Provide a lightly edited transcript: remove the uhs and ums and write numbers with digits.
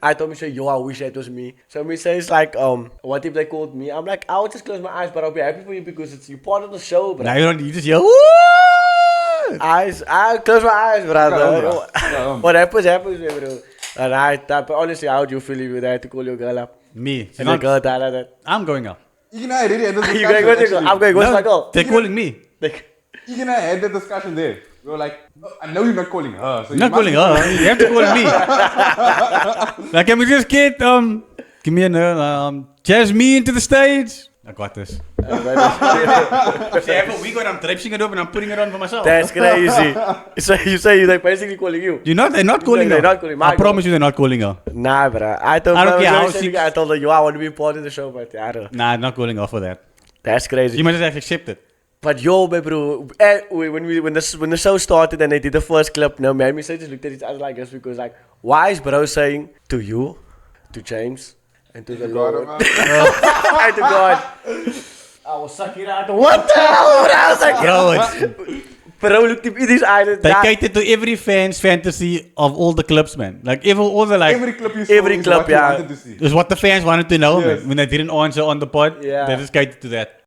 I told me, say, yo, I wish it was me. So me says like, what if they called me? I'm like, I would just close my eyes, but I'll be happy for you because it's you part of the show, bro. Now you just yell, woo! I close my eyes, brother. bro. What happens, bro. And but honestly, how would you feel if you had to call your girl up? Me. And the girl tell her that. I'm going up. You and I already had this You discussion. going to go? actually. I'm going. What's my girl? They're calling me. Like, You and I had that discussion there. We were like, oh, I know you're not calling her. So You're not calling her. You have to call me. Like, can we just get, give me Jasmine to the stage? I got this. See, I have a week when I'm draping it up and I'm putting it on for myself. that's crazy. So you say they're basically calling you? You know, they're not calling They're her. not calling my I promise you they're not calling her. Nah, bro. I told I don't her, care how I told her, yo, I want to be part of the show, but I don't. Nah, not calling her for that. That's crazy. You must just have accepted. But yo, bro, when the show started and they did the first clip, no, man, we just looked at each other like this because like, why is bro saying to you, to James, and to the Lord, and to God, I will suck it out. What the hell? Bro? I was like, Bro, bro looked him in his eyes. And they cater to every fan's fantasy of all the clips, man. Like, all the like, Every clip you saw Every is clip, what you yeah. wanted to see. is what the fans wanted to know, Yes. man. When they didn't answer on the pod, Yeah. they just catered to that.